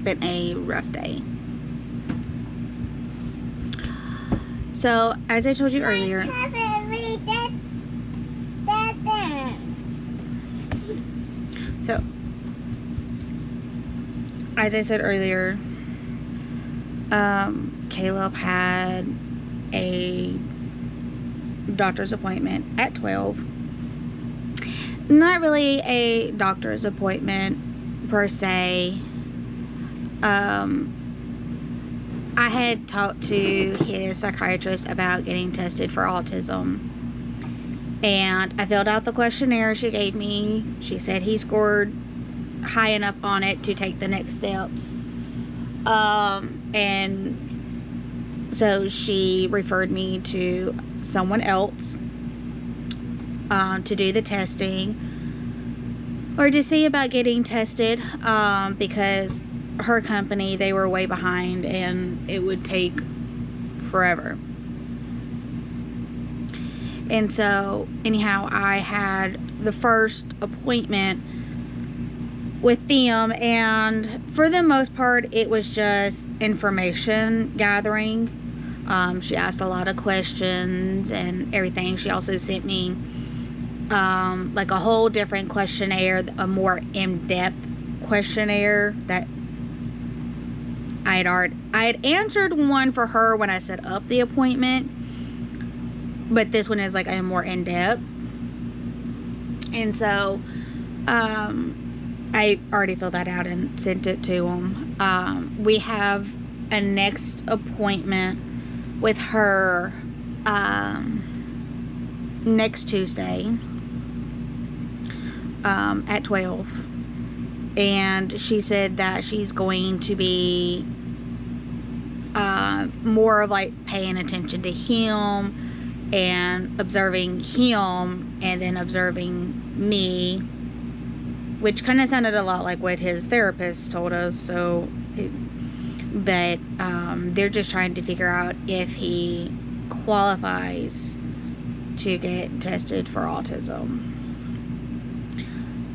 been a rough day. So, as I told you earlier, so as I said earlier, Caleb had a doctor's appointment at 12. Not really a doctor's appointment per se. I had talked to his psychiatrist about getting tested for autism, and I filled out the questionnaire she gave me. She said he scored high enough on it to take the next steps, and so she referred me to someone else to do the testing, or to see about getting tested, because her company, they were way behind and it would take forever. And so anyhow, I had the first appointment with them, and for the most part it was just information gathering. She asked a lot of questions and everything. She also sent me like a whole different questionnaire, a more in-depth questionnaire that I had answered one for her when I set up the appointment, but this one is like a more in-depth. And so I already filled that out and sent it to them. We have a next appointment with her next Tuesday at 12, and she said that she's going to be more of like paying attention to him and observing him, and then observing me, which kind of sounded a lot like what his therapist told us. So but they're just trying to figure out if he qualifies to get tested for autism.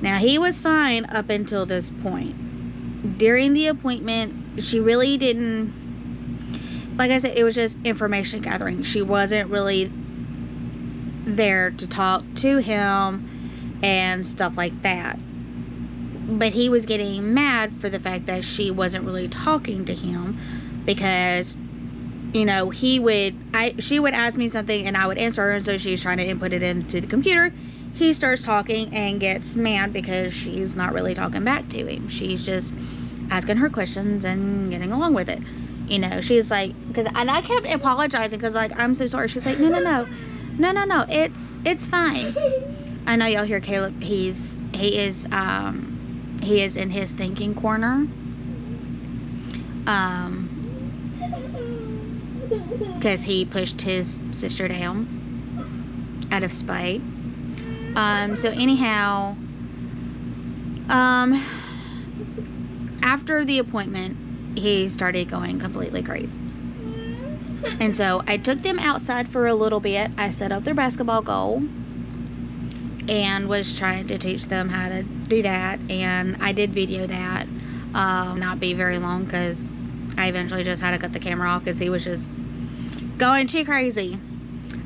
Now, he was fine up until this point. During the appointment, she really didn't, like I said, it was just information gathering. She wasn't really there to talk to him and stuff like that. But he was getting mad for the fact that she wasn't really talking to him, because, you know, she would ask me something and I would answer her, and so she's trying to input it into the computer. He starts talking and gets mad because she's not really talking back to him. She's just asking her questions and getting along with it. You know, she's like, and I kept apologizing because, like, I'm so sorry. She's like, no, it's fine. I know y'all hear Caleb. He is in his thinking corner. Because he pushed his sister down out of spite. So anyhow, after the appointment, he started going completely crazy. And so I took them outside for a little bit. I set up their basketball goal and was trying to teach them how to do that, and I did video that. Not be very long, because I eventually just had to cut the camera off because he was just going too crazy.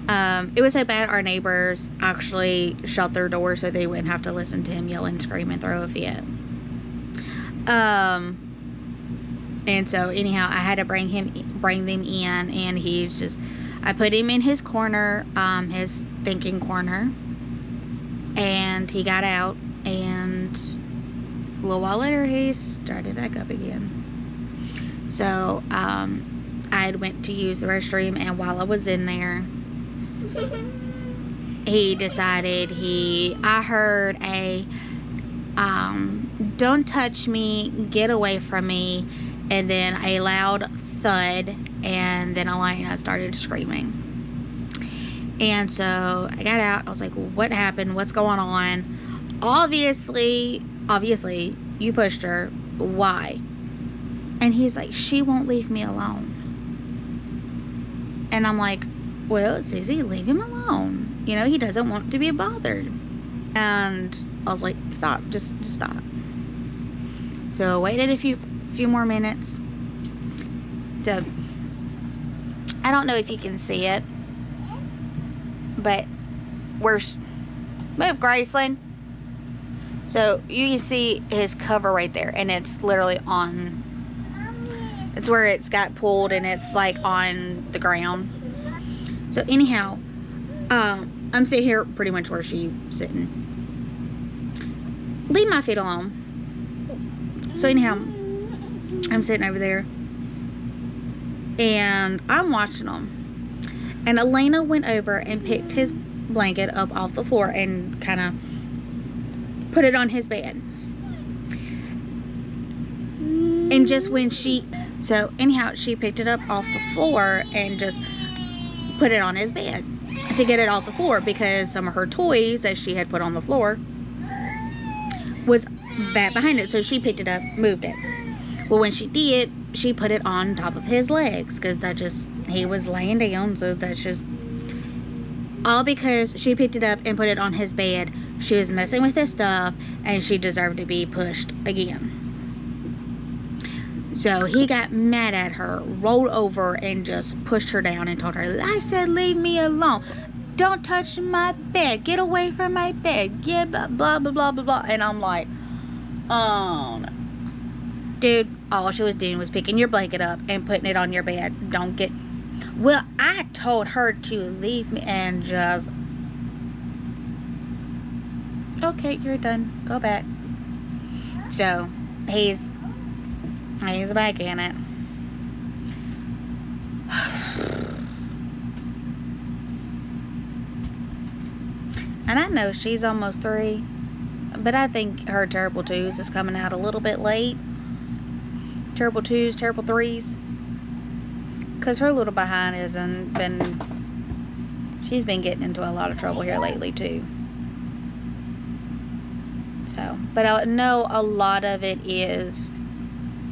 It was so bad our neighbors actually shut their door so they wouldn't have to listen to him yell and scream and throw a fit. And so anyhow, I had to bring them in, and he's just, I put him in his corner, his thinking corner, and he got out, and a little while later he started back up again. So I went to use the restroom, and while I was in there, he decided I heard a don't touch me, get away from me, and then a loud thud, and then Elena started screaming. And so I got out. I was like, what happened? What's going on? Obviously you pushed her. Why? And he's like, she won't leave me alone. And I'm like, well, Susie, leave him alone. You know, he doesn't want to be bothered. And I was like, stop, just stop. So I waited a few more minutes. So, I don't know if you can see it, but move, Graceland. So you can see his cover right there, and it's literally on, it's where it's got pulled and it's like on the ground. So anyhow, I'm sitting here pretty much where she's sitting. Leave my feet alone. So anyhow, I'm sitting over there and I'm watching them, and Elena went over and picked his blanket up off the floor and kind of put it on his bed. And just when so anyhow, she picked it up off the floor and just put it on his bed to get it off the floor, because some of her toys that she had put on the floor was back behind it. So she picked it up, moved it. Well, when she did, she put it on top of his legs, because he was laying down. So that's just all because she picked it up and put it on his bed. She was messing with his stuff, and she deserved to be pushed again. So he got mad at her, rolled over, and just pushed her down and told her, I said, leave me alone. Don't touch my bed. Get away from my bed. Yeah, blah, blah, blah, blah, blah. And I'm like, dude, all she was doing was picking your blanket up and putting it on your bed. Well, I told her to leave me, and just, okay, you're done. Go back. So, he's back in it. And I know she's almost 3, but I think her terrible 2s is coming out a little bit late. Terrible 2s, terrible 3s. Because her little behind she's been getting into a lot of trouble here lately too. So, but I know a lot of it is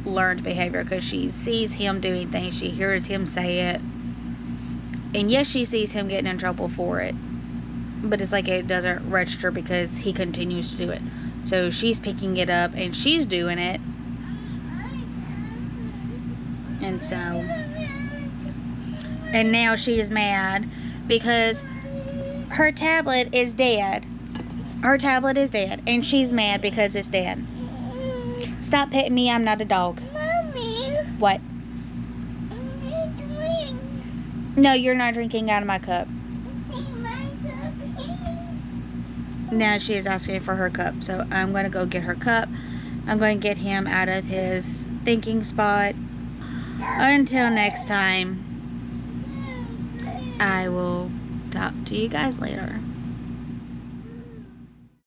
learned behavior, because she sees him doing things, she hears him say it, and yes, she sees him getting in trouble for it, but it's like it doesn't register because he continues to do it. So she's picking it up and she's doing it, and now she is mad because her tablet is dead. Her tablet is dead, and she's mad because it's dead. Stop petting me, I'm not a dog. Mommy. What? I need to drink. No, you're not drinking out of my cup. Take my cup, please. Now she is asking for her cup, so I'm going to go get her cup. I'm going to get him out of his thinking spot. Until next time, I will talk to you guys later.